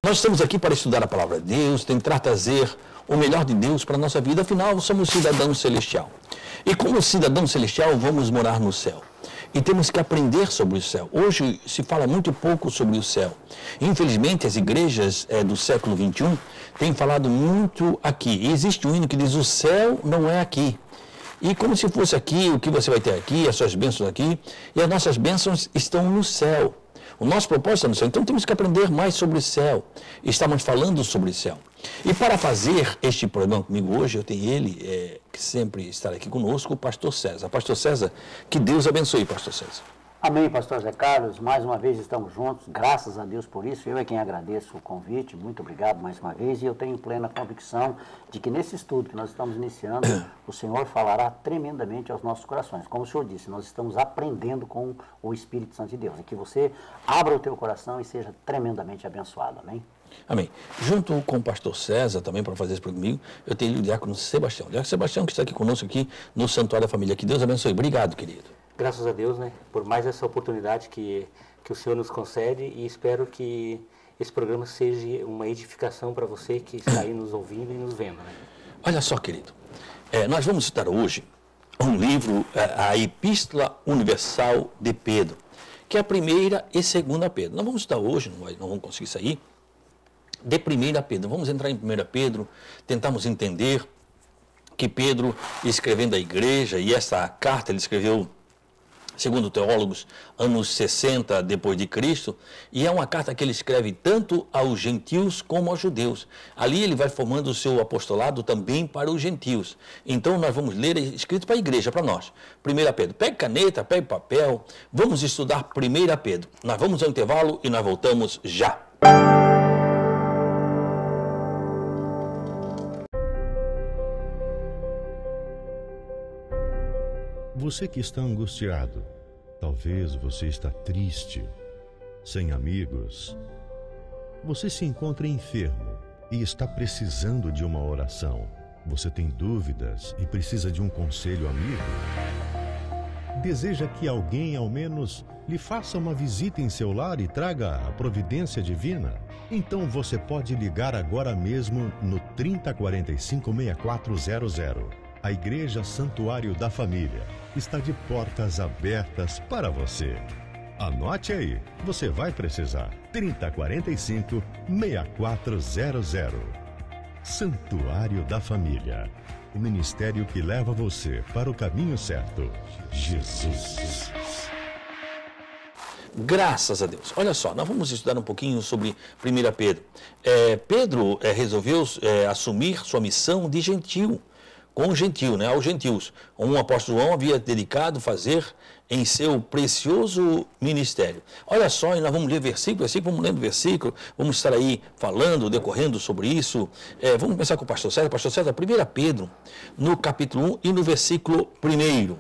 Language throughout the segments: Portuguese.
Nós estamos aqui para estudar a palavra de Deus, tentar trazer o melhor de Deus para a nossa vida. Afinal, somos cidadãos celestial. E como cidadão celestial, vamos morar no céu. E temos que aprender sobre o céu. Hoje se fala muito pouco sobre o céu. Infelizmente, as igrejas do século XXI têm falado muito aqui. E existe um hino que diz: o céu não é aqui. E como se fosse aqui, o que você vai ter aqui, as suas bênçãos aqui, e as nossas bênçãos estão no céu. O nosso propósito é no céu. Então temos que aprender mais sobre o céu. Estamos falando sobre o céu. E para fazer este programa comigo hoje, eu tenho ele, que sempre estará aqui conosco, o pastor César. Pastor César, que Deus abençoe, pastor César. Amém, pastor Zé Carlos. Mais uma vez estamos juntos, graças a Deus por isso. Eu é quem agradeço o convite, muito obrigado mais uma vez. E eu tenho plena convicção de que nesse estudo que nós estamos iniciando, o Senhor falará tremendamente aos nossos corações. Como o Senhor disse, nós estamos aprendendo com o Espírito Santo de Deus. E que você abra o teu coração e seja tremendamente abençoado. Amém? Amém. Junto com o pastor César, também para fazer isso comigo, eu tenho o diácono Sebastião. O diácono Sebastião, que está aqui conosco aqui no Santuário da Família. Que Deus abençoe. Obrigado, querido. Graças a Deus, né, por mais essa oportunidade que o Senhor nos concede, e espero que esse programa seja uma edificação para você que está aí nos ouvindo e nos vendo. Né? Olha só, querido, nós vamos citar hoje um livro, a Epístola Universal de Pedro, que é a primeira e segunda Pedro. Nós vamos citar hoje, não vamos conseguir sair, de 1 Pedro. Vamos entrar em 1 Pedro, tentarmos entender que Pedro, escrevendo à igreja, e essa carta ele escreveu, segundo teólogos, anos 60 depois de Cristo, e é uma carta que ele escreve tanto aos gentios como aos judeus. Ali ele vai formando o seu apostolado também para os gentios. Então nós vamos ler escrito para a igreja, para nós. 1 Pedro, pegue caneta, pegue papel, vamos estudar 1 Pedro. Nós vamos ao intervalo e nós voltamos já. Você que está angustiado, talvez você está triste, sem amigos. Você se encontra enfermo e está precisando de uma oração. Você tem dúvidas e precisa de um conselho amigo. Deseja que alguém, ao menos, lhe faça uma visita em seu lar e traga a providência divina? Então você pode ligar agora mesmo no 3045-6400. A Igreja Santuário da Família está de portas abertas para você. Anote aí, você vai precisar. 3045-6400. Santuário da Família. O ministério que leva você para o caminho certo. Jesus. Graças a Deus. Olha só, nós vamos estudar um pouquinho sobre 1 Pedro. Pedro resolveu assumir sua missão de gentil. Com gentil, né, aos gentios. Um apóstolo João havia dedicado fazer em seu precioso ministério. Olha só, e nós vamos ler versículo, vamos lendo versículo, vamos estar aí falando, decorrendo sobre isso. Vamos começar com o pastor César. Pastor César, 1 Pedro, no capítulo 1 e no versículo 1.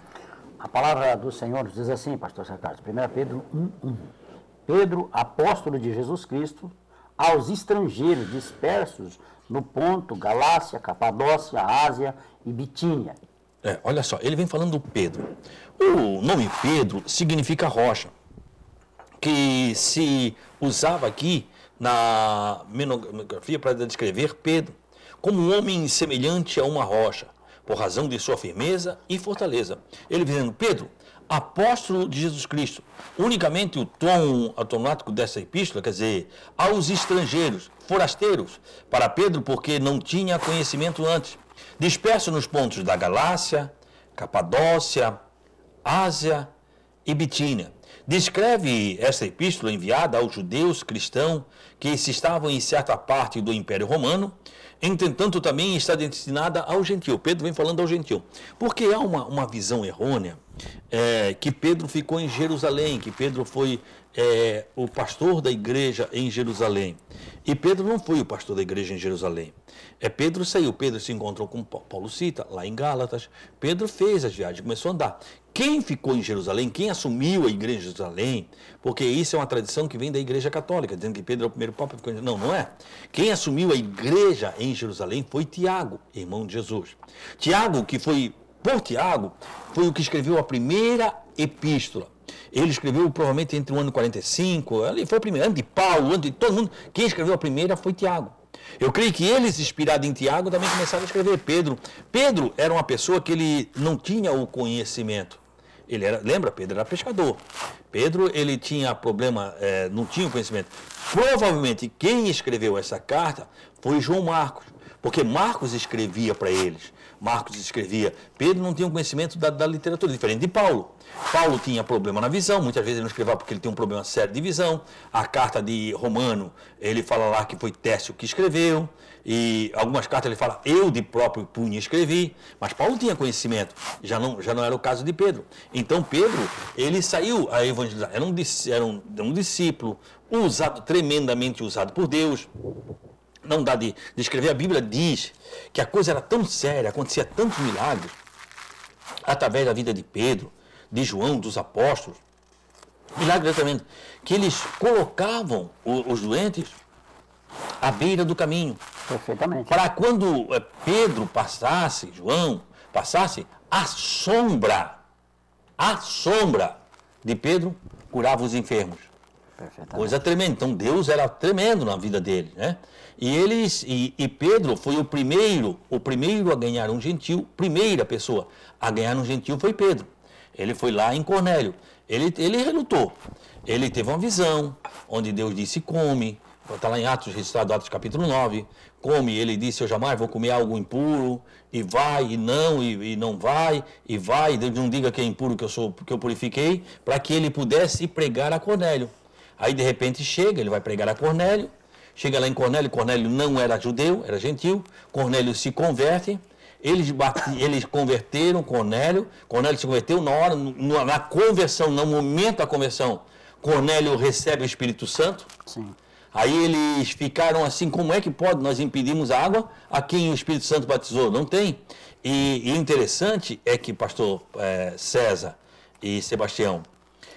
A palavra do Senhor diz assim, pastor Zé Carlos, 1 Pedro 1:1. Pedro, apóstolo de Jesus Cristo, aos estrangeiros dispersos no Ponto, Galácia, Capadócia, Ásia e Bitínia. Olha só, ele vem falando do Pedro. O nome Pedro significa rocha, que se usava aqui na monografia para descrever Pedro como um homem semelhante a uma rocha, por razão de sua firmeza e fortaleza. Ele dizendo, Pedro, apóstolo de Jesus Cristo. Unicamente o tom automático dessa epístola, quer dizer, aos estrangeiros, forasteiros, para Pedro, porque não tinha conhecimento antes, disperso nos pontos da Galácia, Capadócia, Ásia e Bitínia. Descreve essa epístola enviada aos judeus cristãos que se estavam em certa parte do Império Romano, entretanto também está destinada ao gentio. Pedro vem falando ao gentio, porque há uma visão errônea que Pedro ficou em Jerusalém, que Pedro foi o pastor da igreja em Jerusalém. E Pedro não foi o pastor da igreja em Jerusalém. Pedro saiu, Pedro se encontrou com Paulo cita, lá em Gálatas. Pedro fez as viagens, começou a andar. Quem ficou em Jerusalém, quem assumiu a igreja em Jerusalém, porque isso é uma tradição que vem da igreja católica, dizendo que Pedro é o primeiro papa. Não é. Quem assumiu a igreja em Jerusalém foi Tiago, irmão de Jesus. Tiago, que foi, por Tiago, foi o que escreveu a primeira epístola. Ele escreveu provavelmente entre o ano 45, ele foi o primeiro, ano de Paulo, ano de todo mundo. Quem escreveu a primeira foi Tiago. Eu creio que eles, inspirados em Tiago, também começaram a escrever. Pedro era uma pessoa que ele não tinha o conhecimento. Lembra? Pedro era pescador. Pedro, ele tinha problema, não tinha o conhecimento. Provavelmente quem escreveu essa carta foi João Marcos, porque Marcos escrevia para eles. Marcos escrevia. Pedro não tinha um conhecimento da literatura, diferente de Paulo. Paulo tinha problema na visão, muitas vezes ele não escrevia porque ele tinha um problema sério de visão. A carta de Romano, ele fala lá que foi Tércio que escreveu. E algumas cartas ele fala, eu de próprio punho escrevi. Mas Paulo tinha conhecimento, já não era o caso de Pedro. Então Pedro, ele saiu a evangelizar, era um discípulo, tremendamente usado por Deus. Não dá de escrever, a Bíblia diz que a coisa era tão séria, acontecia tantos milagres, através da vida de Pedro, de João, dos apóstolos, milagres tremendo, que eles colocavam os doentes à beira do caminho. Perfeitamente. Para quando Pedro passasse, João passasse, a sombra de Pedro curava os enfermos. Coisa tremenda. Então Deus era tremendo na vida dele, né? E Pedro foi o primeiro a ganhar um gentil, primeira pessoa a ganhar um gentil foi Pedro. Ele foi lá em Cornélio. Ele relutou. Ele teve uma visão, onde Deus disse, come. Está lá em Atos, registrado Atos capítulo 9. Come, ele disse, eu jamais vou comer algo impuro. E vai, e não vai, e vai. Deus não diga que é impuro que eu purifiquei, para que ele pudesse pregar a Cornélio. Aí de repente ele vai pregar a Cornélio. Chega lá em Cornélio, Cornélio não era judeu, era gentil. Cornélio se converte. Eles converteram Cornélio se converteu na conversão, no momento da conversão. Cornélio recebe o Espírito Santo. Sim. Aí eles ficaram assim, como é que pode? Nós impedimos a água a quem o Espírito Santo batizou? Não tem. E interessante é que, pastor César e Sebastião,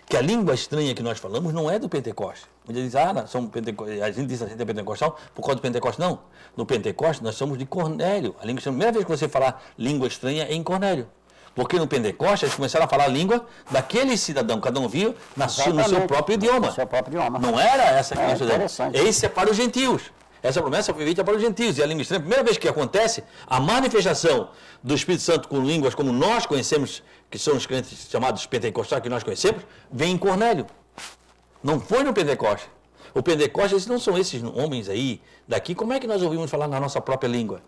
que a língua estranha que nós falamos não é do Pentecostes. Muitos dizem, a gente diz que a gente é pentecostal por causa do Pentecostes. Não. No Pentecostes nós somos de Cornélio. A primeira vez que você falar língua estranha é em Cornélio. Porque no Pentecostes eles começaram a falar a língua daquele cidadão, cada um viu no seu próprio idioma. No seu próprio idioma. Não era essa que nós fizemos. Interessante. Esse é para os gentios. Essa promessa foi feita para os gentios. E a língua estranha, a primeira vez que acontece, a manifestação do Espírito Santo com línguas como nós conhecemos, que são os crentes chamados pentecostais que nós conhecemos, vem em Cornélio. Não foi no Pentecostes. O Pentecostes não são esses homens aí, daqui. Como é que nós ouvimos falar na nossa própria língua?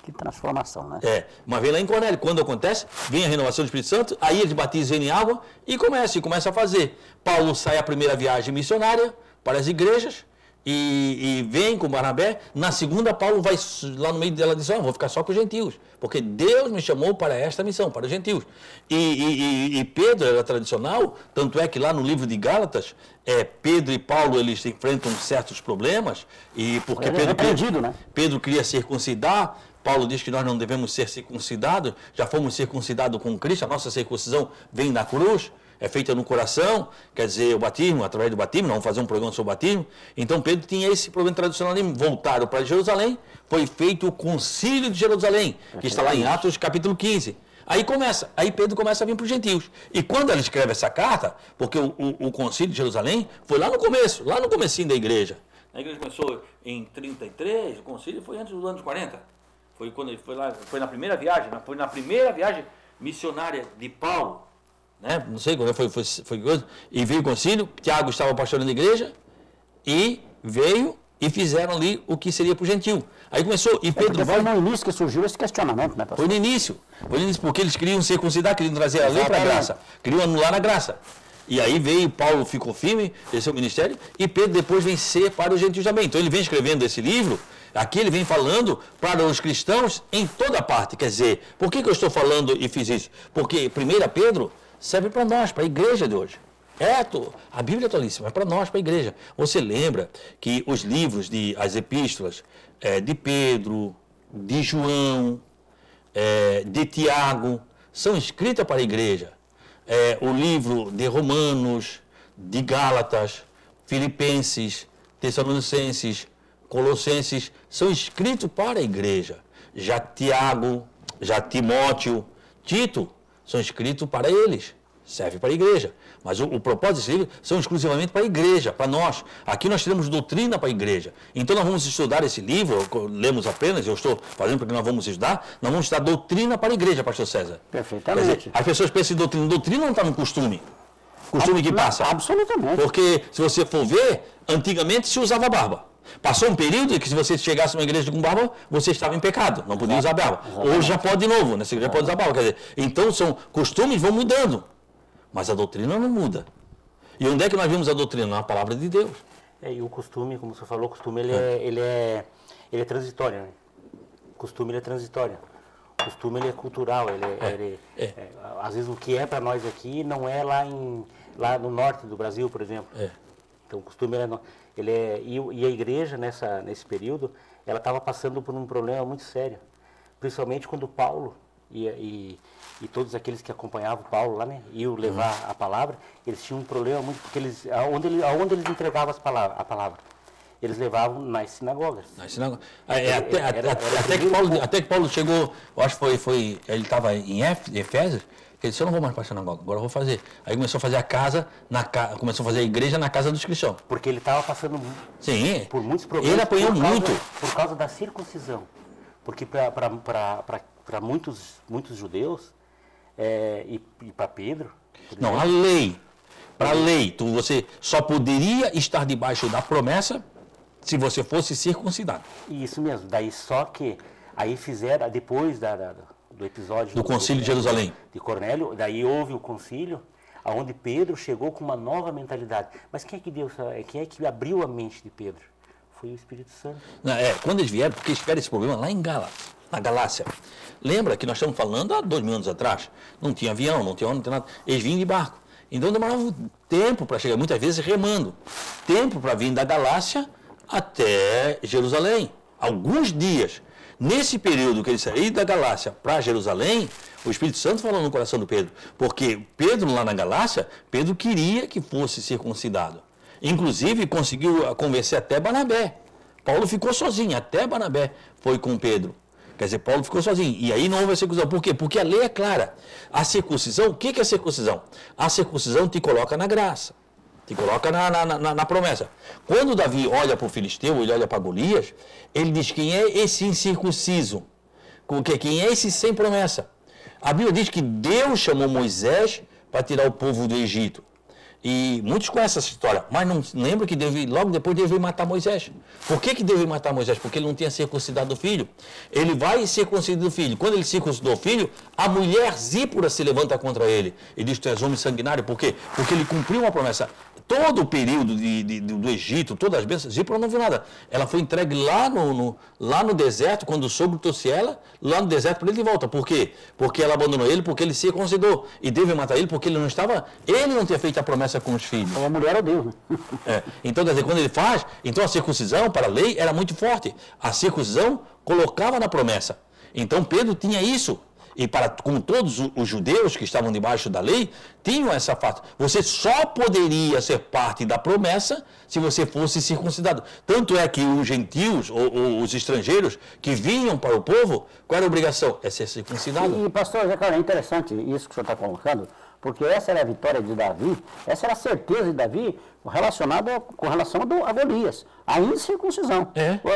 Que transformação, né? Mas vem lá em Cornélio. Quando acontece, vem a renovação do Espírito Santo, aí eles batizam em água e começa a fazer. Paulo sai a primeira viagem missionária para as igrejas e vem com Barnabé. Na segunda, Paulo vai lá no meio dela e diz, vou ficar só com os gentios, porque Deus me chamou para esta missão, para os gentios. E Pedro era tradicional, tanto é que lá no livro de Gálatas, Pedro e Paulo eles enfrentam certos problemas, e porque Pedro queria circuncidar. Paulo diz que nós não devemos ser circuncidados, já fomos circuncidados com Cristo, a nossa circuncisão vem da cruz, é feita no coração, quer dizer, o batismo, através do batismo, vamos fazer um programa sobre o batismo. Então Pedro tinha esse problema tradicional, voltaram para Jerusalém, foi feito o concílio de Jerusalém, que está lá em Atos capítulo 15. Aí Pedro começa a vir para os gentios. E quando ele escreve essa carta, porque o concílio de Jerusalém foi lá no começo, lá no comecinho da igreja. A igreja começou em 33, o concílio foi antes dos anos 40. Foi quando ele foi lá, foi na primeira viagem missionária de Paulo, né? Não sei quando foi e veio o concílio, Tiago estava pastoreando a igreja e veio e fizeram ali o que seria para o gentil. Aí começou, e Pedro foi no início que surgiu esse questionamento, né, pastor? Foi no início, porque eles queriam circuncidar, queriam trazer a lei para a graça, queriam anular a graça. E aí veio, Paulo ficou firme, esse é o ministério, e Pedro depois vem ser para os gentios também. Então ele vem escrevendo esse livro, aqui ele vem falando para os cristãos em toda parte. Quer dizer, por que eu estou falando e fiz isso? Porque 1 Pedro serve para nós, para a igreja de hoje. A Bíblia é atualíssima, é para nós, para a igreja. Você lembra que os livros, as epístolas de Pedro, de João, de Tiago, são escritas para a igreja. O livro de Romanos, de Gálatas, Filipenses, Tessalonicenses, Colossenses, são escritos para a igreja. Já Tiago, já Timóteo, Tito, são escritos para eles. Serve para a igreja. Mas o propósito desse livro são exclusivamente para a igreja, para nós. Aqui nós temos doutrina para a igreja. Então nós vamos estudar esse livro, lemos apenas, eu estou fazendo porque nós vamos estudar, nós vamos estudar doutrina para a igreja, pastor César. Perfeitamente. Quer dizer, as pessoas pensam em doutrina. Doutrina não está no costume. Costume que passa. Absolutamente. Porque se você for ver, antigamente se usava barba. Passou um período em que se você chegasse numa igreja com barba, você estava em pecado, não podia usar barba. Hoje já pode de novo, nessa igreja pode usar barba. Quer dizer, então são costumes vão mudando. Mas a doutrina não muda. E onde é que nós vimos a doutrina? Na palavra de Deus. E o costume, como você falou, o costume ele é transitório, né? O costume ele é transitório. O costume ele é cultural. Às vezes o que é para nós aqui não é lá no norte do Brasil, por exemplo. Então o costume e a igreja nesse período, ela estava passando por um problema muito sério. Principalmente quando Paulo e todos aqueles que acompanhavam Paulo lá, né, iam levar a palavra, eles tinham um problema muito, porque aonde eles entregavam a palavra, eles levavam nas sinagogas. Nas sinagogas. Até que Paulo chegou, eu acho que foi ele estava em Efésios, ele disse, eu não vou mais para a sinagoga, agora eu vou fazer. Aí começou a fazer começou a fazer a igreja na casa dos cristãos. Porque ele estava passando por muitos problemas. Ele apanhou muito. Por causa da circuncisão. Porque para muitos judeus, e para Pedro... Não, a lei. Para a lei, você só poderia estar debaixo da promessa se você fosse circuncidado. Isso mesmo. Daí só que aí fizeram, depois do episódio... Do concílio de Jerusalém. De Cornélio, daí houve o concílio, onde Pedro chegou com uma nova mentalidade. Mas quem é que abriu a mente de Pedro? Foi o Espírito Santo. Quando eles vieram, porque eles tiveram esse problema lá na Galácia. Lembra que nós estamos falando há 2.000 anos atrás? Não tinha avião, não tinha nada. Eles vinham de barco. Então demorava tempo para chegar, muitas vezes remando. Tempo para vir da Galácia até Jerusalém. Alguns dias. Nesse período que ele saiu da Galácia para Jerusalém, o Espírito Santo falou no coração do Pedro. Porque Pedro, lá na Galácia, Pedro queria que fosse circuncidado. Inclusive, conseguiu convencer até Barnabé. Paulo ficou sozinho, até Barnabé foi com Pedro. Quer dizer, Paulo ficou sozinho. E aí não houve a circuncisão. Por quê? Porque a lei é clara. A circuncisão, o que é a circuncisão? A circuncisão te coloca na graça. Te coloca na promessa. Quando Davi olha para o Filisteu, ele olha para Golias, ele diz, quem é esse incircunciso? Quem é esse sem promessa? A Bíblia diz que Deus chamou Moisés para tirar o povo do Egito. E muitos conhecem essa história, mas não lembram que logo depois Deus veio matar Moisés. Por que Deus veio matar Moisés? Porque ele não tinha circuncidado o filho. Ele vai circuncidar o filho. Quando ele circuncidou o filho, a mulher Zípora se levanta contra ele. E diz, tu és homem sanguinário. Por quê? Porque ele cumpriu uma promessa. Todo o período do Egito, todas as bênçãos, Zípora não viu nada. Ela foi entregue lá no deserto, quando o sogro trouxe ela, lá no deserto para ele de volta. Por quê? Porque ela abandonou ele, porque ele circuncidou. E Deus veio matar ele porque ele não tinha feito a promessa com os filhos. A mulher era Deus, né? Então, quer dizer, quando ele faz, então a circuncisão para a lei era muito forte. A circuncisão colocava na promessa. Então Pedro tinha isso. E como todos os judeus que estavam debaixo da lei, tinham essa fato. Você só poderia ser parte da promessa se você fosse circuncidado. Tanto é que os gentios, ou os estrangeiros que vinham para o povo, qual era a obrigação? É ser circuncidado. E pastor, é interessante isso que o senhor está colocando, porque essa era a vitória de Davi, essa era a certeza de Davi relacionada com relação a Golias, a incircuncisão.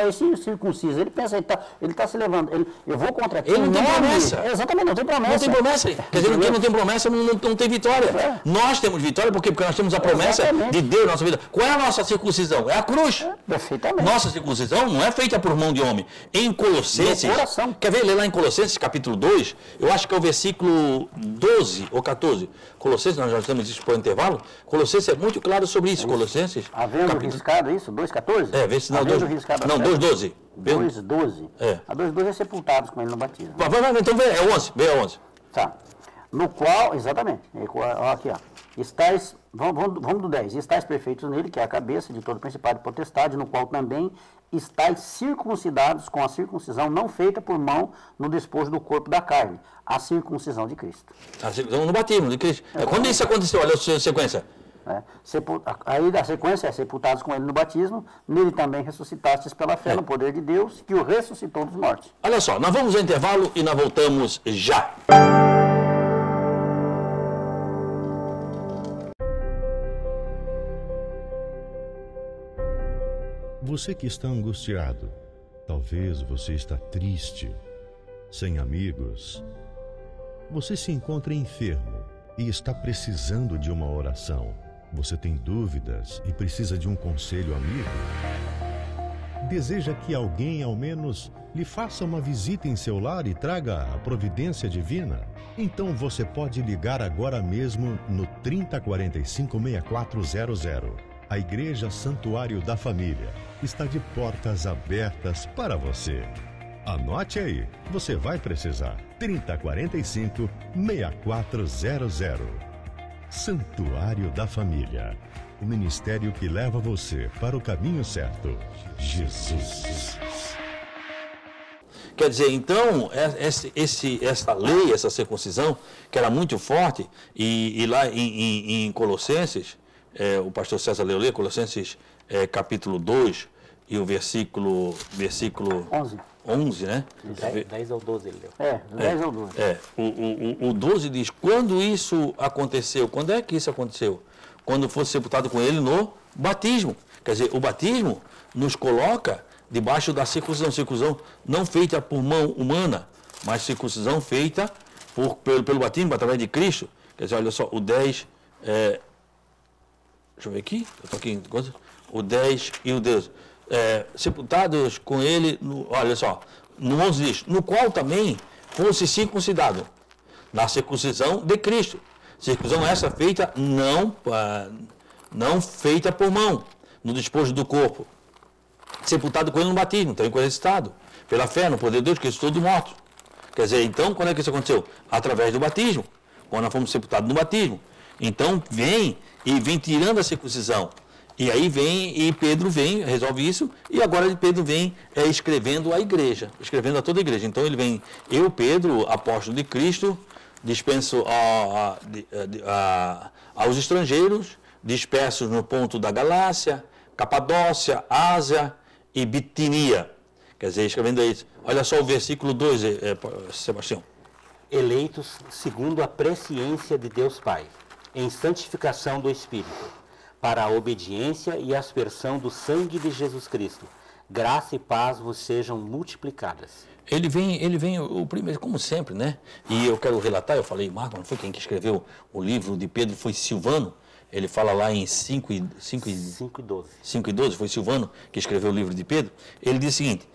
Esse circunciso, ele pensa, ele está se levando, eu vou contra ti. Ele não tem promessa. Exatamente, não tem promessa. Não tem promessa. Quer dizer, quem não tem promessa não tem vitória. Nós temos vitória porque nós temos a promessa de Deus na nossa vida. Qual é a nossa circuncisão? É a cruz. Perfeitamente. Nossa circuncisão não é feita por mão de homem. Em Colossenses, quer ver, ler lá em Colossenses capítulo 2, eu acho que é o versículo 12 ou 14. Colossenses, nós já estamos isso por intervalo. Colossenses é muito claro sobre isso. Colossenses. Havendo riscado isso, 2,14? Vê se não, 2,12. 2,12. A 2,12 é sepultados com ele no batismo. Vai, então vê a 11. Vê a 11. Tá. No qual, exatamente, aqui ó, estáis, vamos do 10, estáis perfeitos nele, que é a cabeça de todo principado e potestade, no qual também estáis circuncidados com a circuncisão não feita por mão no despojo do corpo da carne, a circuncisão de Cristo. A circuncisão no batismo de Cristo. Quando isso aconteceu? Olha a sequência. Aí da sequência é sepultados com ele no batismo, nele também ressuscitastes pela fé no poder de Deus, que o ressuscitou dos mortos. Olha só, nós vamos ao intervalo e nós voltamos já. Você que está angustiado, talvez você está triste, sem amigos. Você se encontra enfermo e está precisando de uma oração. Você tem dúvidas e precisa de um conselho amigo? Deseja que alguém, ao menos, lhe faça uma visita em seu lar e traga a providência divina? Então você pode ligar agora mesmo no 3045-6400. A Igreja Santuário da Família está de portas abertas para você. Anote aí, você vai precisar. 3045-6400. Santuário da Família. O ministério que leva você para o caminho certo. Jesus. Quer dizer, então, essa lei, essa circuncisão, que era muito forte, e lá em Colossenses, o pastor César leu, Colossenses capítulo 2, e o versículo 11, né? 10 ao 12 ele leu. 10 ao 12. O 12 diz, quando isso aconteceu, quando é que isso aconteceu? Quando fosse sepultado com ele no batismo. Quer dizer, o batismo nos coloca debaixo da circuncisão não feita por mão humana, mas circuncisão feita pelo batismo, através de Cristo. Quer dizer, olha só, o 10, deixa eu ver aqui, eu estou aqui, o 10 e o 12. Sepultados com ele, olha só, no 11 diz, no qual também fosse circuncidado, na circuncisão de Cristo. Circuncisão essa feita não feita por mão, no despojo do corpo. Sepultado com ele no batismo, também ressuscitado, pela fé no poder de Deus, que ressuscitou do morto. Quer dizer, então, quando é que isso aconteceu? Através do batismo, quando nós fomos sepultados no batismo. Então, vem tirando a circuncisão. E aí Pedro vem, resolve isso, e agora Pedro vem escrevendo a igreja, escrevendo a toda a igreja. Então ele vem, eu, Pedro, apóstolo de Cristo, dispenso aos estrangeiros, dispersos no ponto da Galácia, Capadócia, Ásia e Bitinia. Quer dizer, escrevendo isso. Olha só o versículo 2, Sebastião. Eleitos segundo a presciência de Deus Pai, em santificação do Espírito, para a obediência e aspersão do sangue de Jesus Cristo. Graça e paz vos sejam multiplicadas. Ele vem o primeiro, como sempre, né? E eu quero relatar, eu falei, Marco, não foi quem que escreveu o livro de Pedro, foi Silvano. Ele fala lá em 5 e 12. 5 e 12, foi Silvano que escreveu o livro de Pedro. Ele diz o seguinte,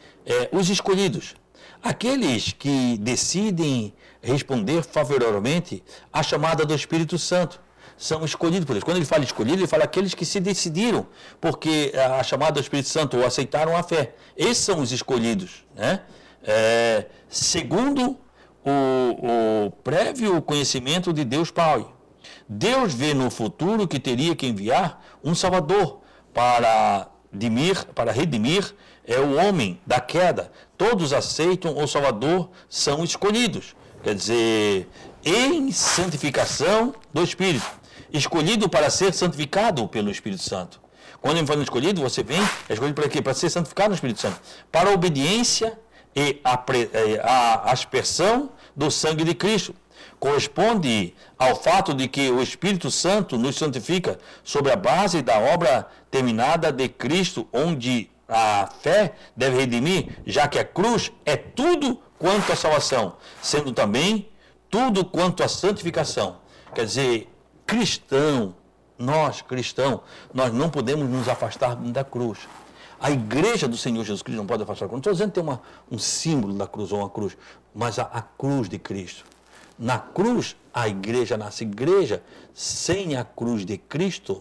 os escolhidos, aqueles que decidem responder favoravelmente à chamada do Espírito Santo, são escolhidos por Deus. Quando ele fala escolhido, ele fala aqueles que se decidiram, porque a chamada do Espírito Santo ou aceitaram a fé. Esses são os escolhidos, né? Segundo o prévio conhecimento de Deus Pai. Deus vê no futuro que teria que enviar um Salvador para redimir o homem da queda. Todos aceitam o Salvador, são escolhidos. Quer dizer, em santificação do Espírito. Escolhido para ser santificado pelo Espírito Santo. Quando ele fala escolhido, você vem, é escolhido para quê? Para ser santificado no Espírito Santo. Para a obediência e a aspersão do sangue de Cristo. Corresponde ao fato de que o Espírito Santo nos santifica sobre a base da obra terminada de Cristo, onde a fé deve redimir, já que a cruz é tudo quanto a salvação, sendo também tudo quanto a santificação. Quer dizer, nós cristãos, nós não podemos nos afastar da cruz. A igreja do Senhor Jesus Cristo não pode afastar da cruz. Não estou dizendo que tem um símbolo da cruz ou uma cruz, mas a cruz de Cristo. Na cruz, a igreja nasce. Igreja sem a cruz de Cristo,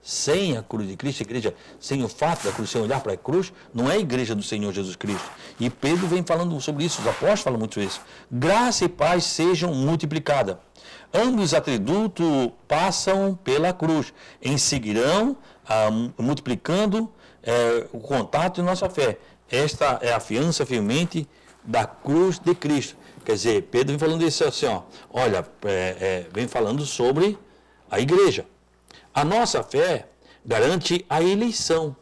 a igreja sem o fato da cruz, sem olhar para a cruz, não é a igreja do Senhor Jesus Cristo. E Pedro vem falando sobre isso, os apóstolos falam muito isso. Graça e paz sejam multiplicadas. Ambos os atributos passam pela cruz, em seguirão multiplicando o contato de nossa fé. Esta é a fiança firmemente da cruz de Cristo. Quer dizer, Pedro vem falando isso assim, vem falando sobre a igreja. A nossa fé garante a eleição,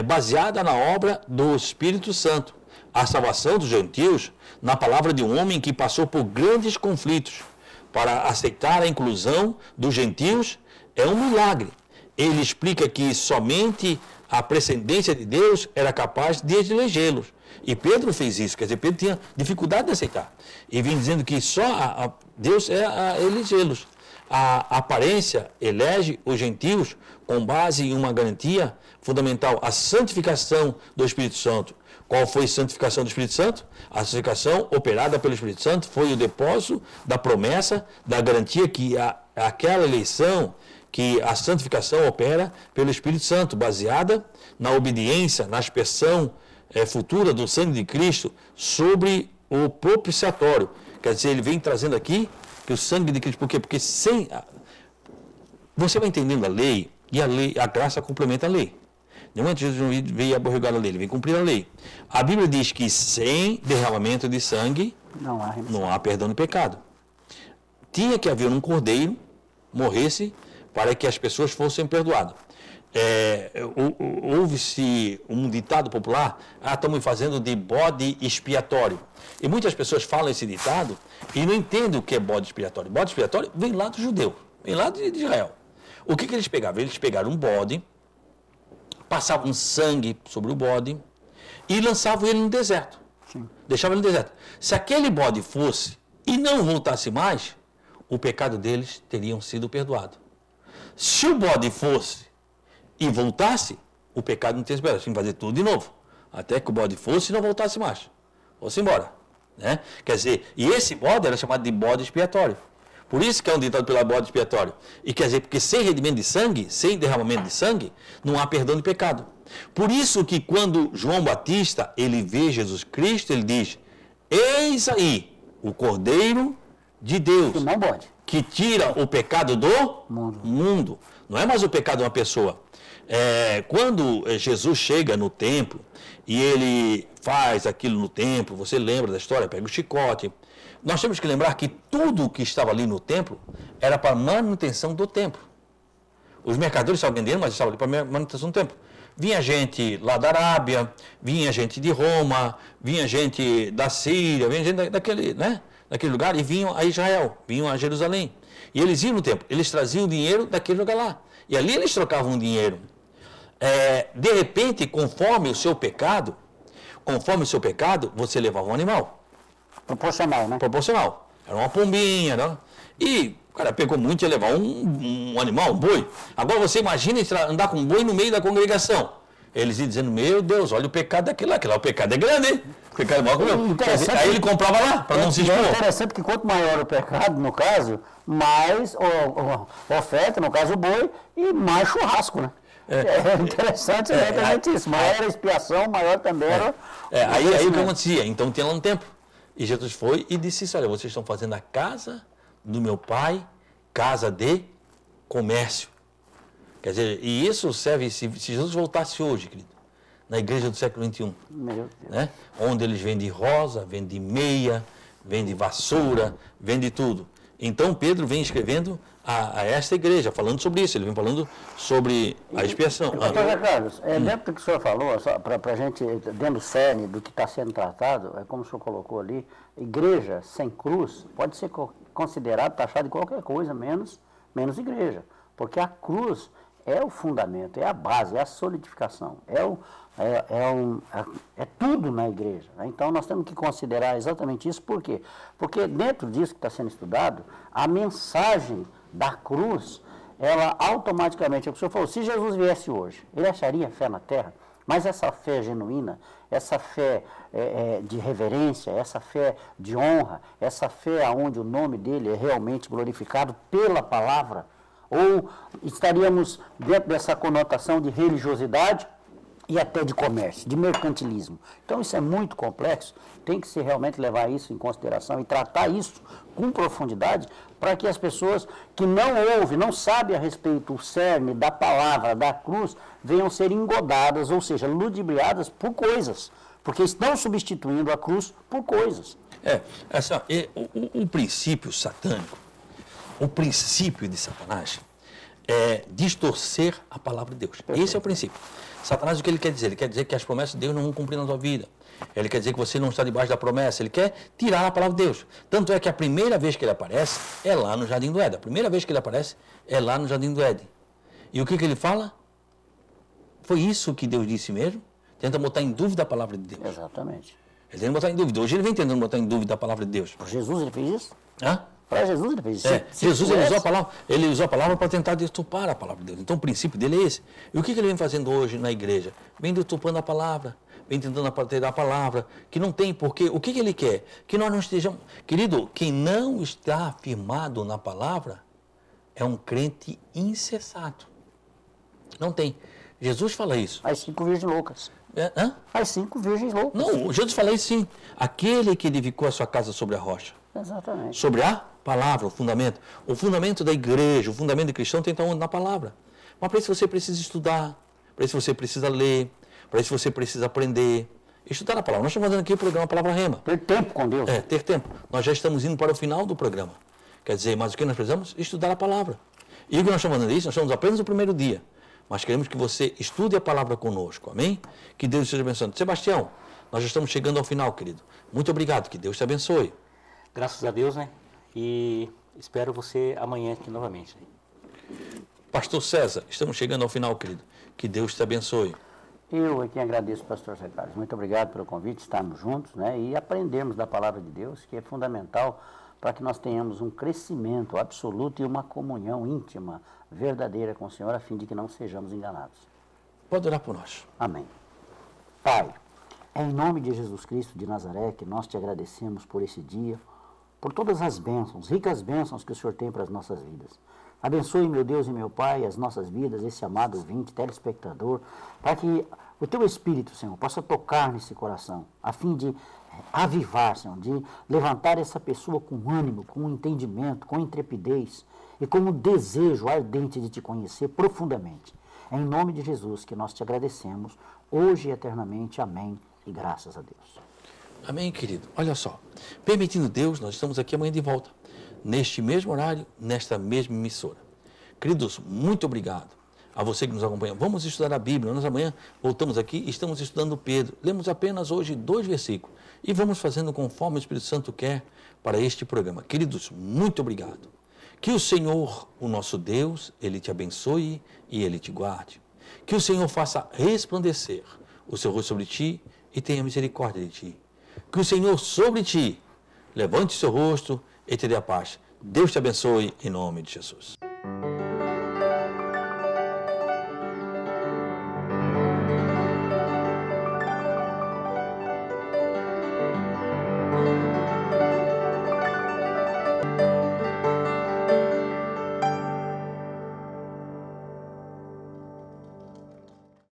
baseada na obra do Espírito Santo. A salvação dos gentios, na palavra de um homem que passou por grandes conflitos, para aceitar a inclusão dos gentios, é um milagre. Ele explica que somente a prescendência de Deus era capaz de elegê-los. E Pedro fez isso, quer dizer, Pedro tinha dificuldade de aceitar. E vinha dizendo que só Deus é a elegê-los. A aparência elege os gentios com base em uma garantia fundamental, a santificação do Espírito Santo. Qual foi a santificação do Espírito Santo? A santificação operada pelo Espírito Santo foi o depósito da promessa, da garantia que aquela eleição, que a santificação opera pelo Espírito Santo, baseada na obediência, na expressão futura do sangue de Cristo sobre o propiciatório. Quer dizer, ele vem trazendo aqui que o sangue de Cristo, por quê? Porque sem... Você vai entendendo a lei, e a graça complementa a lei. Nenhum de Jesus não veio aborregar a lei, ele vem cumprir a lei. A Bíblia diz que sem derramamento de sangue não há perdão de pecado. Tinha que haver um cordeiro, morresse, para que as pessoas fossem perdoadas. Houve-se um ditado popular, estamos fazendo de bode expiatório. E muitas pessoas falam esse ditado e não entendem o que é bode expiatório. Bode expiatório vem lá do judeu, vem lá de Israel. O que eles pegavam? Eles pegaram um bode, passavam sangue sobre o bode e lançavam ele no deserto. Sim. Deixavam ele no deserto. Se aquele bode fosse e não voltasse mais, o pecado deles teriam sido perdoado. Se o bode fosse e voltasse, o pecado não teria sido perdoado. Tinha que fazer tudo de novo. Até que o bode fosse e não voltasse mais. Fosse embora. Né? Quer dizer, e esse bode era chamado de bode expiatório. Por isso que é um ditado pelo bode expiatório. E quer dizer, porque sem redimento de sangue, sem derramamento de sangue, não há perdão de pecado. Por isso que quando João Batista, ele vê Jesus Cristo, ele diz, eis aí o Cordeiro de Deus, que tira o pecado do mundo. Não é mais o pecado de uma pessoa. Quando Jesus chega no templo e ele faz aquilo no templo, você lembra da história, pega o chicote. Nós temos que lembrar que tudo que estava ali no templo era para manutenção do templo. Os mercadores estavam vendendo, mas estavam ali para manutenção do templo. Vinha gente lá da Arábia, vinha gente de Roma, vinha gente da Síria, vinha gente daquele lugar e vinham a Israel, vinham a Jerusalém. E eles iam no templo, eles traziam o dinheiro daquele lugar lá. E ali eles trocavam o dinheiro. De repente, conforme o seu pecado, você levava um animal. Proporcional, né? Proporcional. Era uma pombinha, né? E o cara pegou muito e ia levar um animal, um boi. Agora você imagina andar com um boi no meio da congregação. Eles iam dizendo, meu Deus, olha o pecado daquele lá. O pecado é grande, hein? O pecado é maior que o meu. Aí ele comprava lá, para não se expor. É interessante que quanto maior o pecado, no caso, mais oferta, no caso o boi, e mais churrasco, né? É interessante exatamente isso. Maior a expiação, maior também era Aí o que acontecia? Então tinha lá um templo. E Jesus foi e disse isso, olha, vocês estão fazendo a casa do meu pai, casa de comércio. Quer dizer, e isso serve, se Jesus voltasse hoje, querido, na igreja do século XXI, né? Onde eles vendem rosa, vendem meia, vendem vassoura, vendem tudo. Então Pedro vem escrevendo a esta igreja, falando sobre isso, ele vem falando sobre a expiação. Doutor Carlos, dentro do que o senhor falou, para a gente, dentro do cerne do que está sendo tratado, é como o senhor colocou ali, igreja sem cruz pode ser considerado, taxado de qualquer coisa, menos igreja. Porque a cruz é o fundamento, é a base, é a solidificação, é tudo na igreja. Né? Então nós temos que considerar exatamente isso, por quê? Porque dentro disso que está sendo estudado, a mensagem da cruz, ela automaticamente, é o que o senhor falou, se Jesus viesse hoje, ele acharia fé na terra, mas essa fé genuína, essa fé de reverência, essa fé de honra, essa fé onde o nome dele é realmente glorificado pela palavra, ou estaríamos dentro dessa conotação de religiosidade e até de comércio, de mercantilismo. Então isso é muito complexo, tem que se realmente levar isso em consideração e tratar isso com profundidade para que as pessoas que não ouvem, não sabem a respeito do cerne da palavra, da cruz, venham ser engodadas, ou seja, ludibriadas por coisas, porque estão substituindo a cruz por coisas. O princípio satânico, o princípio de Satanás é distorcer a palavra de Deus. Esse é o princípio. Satanás, o que ele quer dizer? Ele quer dizer que as promessas de Deus não vão cumprir na tua vida. Ele quer dizer que você não está debaixo da promessa. Ele quer tirar a palavra de Deus. Tanto é que a primeira vez que ele aparece é lá no Jardim do Éden. A primeira vez que ele aparece é lá no Jardim do Éden. E o que ele fala? Foi isso que Deus disse mesmo? Tenta botar em dúvida a palavra de Deus. Exatamente. Ele tenta botar em dúvida. Hoje ele vem tentando botar em dúvida a palavra de Deus. Por Jesus ele fez isso? Hã? Para Jesus ele fez isso. Jesus ele usou a palavra para tentar deturpar a palavra de Deus. Então o princípio dele é esse. E o que ele vem fazendo hoje na igreja? Vem deturpando a palavra, vem tentando alterar a palavra, que não tem porquê. O que ele quer? Que nós não estejamos... Querido, quem não está firmado na palavra é um crente insensato. Não tem. Jesus fala isso. As 5 virgens loucas. Hã? As 5 virgens loucas. Não, Jesus fala isso sim. Aquele que edificou a sua casa sobre a rocha. Exatamente. Sobre a palavra, o fundamento. O fundamento da igreja, o fundamento do cristão tem que estar onde? Na palavra. Mas para isso você precisa estudar, para isso você precisa ler, para isso você precisa aprender. Estudar a palavra. Nós estamos fazendo aqui o programa Palavra Rema. Ter tempo com Deus. Ter tempo. Nós já estamos indo para o final do programa. Quer dizer, mas o que nós precisamos? Estudar a palavra. E o que nós estamos fazendo isso? Nós estamos apenas no primeiro dia. Mas queremos que você estude a palavra conosco. Amém? Que Deus esteja abençoando. Sebastião, nós já estamos chegando ao final, querido. Muito obrigado. Que Deus te abençoe. Graças a Deus, né? E espero você amanhã aqui novamente. Pastor César, estamos chegando ao final, querido. Que Deus te abençoe. Eu é quem agradeço, pastor Zé Carlos. Muito obrigado pelo convite, estarmos juntos, né? E aprendermos da palavra de Deus, que é fundamental para que nós tenhamos um crescimento absoluto e uma comunhão íntima, verdadeira com o Senhor, a fim de que não sejamos enganados. Pode orar por nós. Amém. Pai, é em nome de Jesus Cristo de Nazaré que nós te agradecemos por esse dia, por todas as bênçãos, ricas bênçãos que o Senhor tem para as nossas vidas. Abençoe, meu Deus e meu Pai, as nossas vidas, esse amado ouvinte, telespectador, para que o Teu Espírito, Senhor, possa tocar nesse coração, a fim de avivar, Senhor, de levantar essa pessoa com ânimo, com entendimento, com intrepidez e com um desejo ardente de Te conhecer profundamente. É em nome de Jesus que nós Te agradecemos, hoje e eternamente. Amém e graças a Deus. Amém, querido. Olha só, permitindo Deus, nós estamos aqui amanhã de volta, neste mesmo horário, nesta mesma emissora. Queridos, muito obrigado a você que nos acompanha. Vamos estudar a Bíblia. Nós amanhã voltamos aqui e estamos estudando Pedro. Lemos apenas hoje 2 versículos e vamos fazendo conforme o Espírito Santo quer para este programa. Queridos, muito obrigado. Que o Senhor, o nosso Deus, Ele te abençoe e Ele te guarde. Que o Senhor faça resplandecer o seu rosto sobre ti e tenha misericórdia de ti. Que o Senhor sobre ti levante o seu rosto e te dê a paz. Deus te abençoe em nome de Jesus.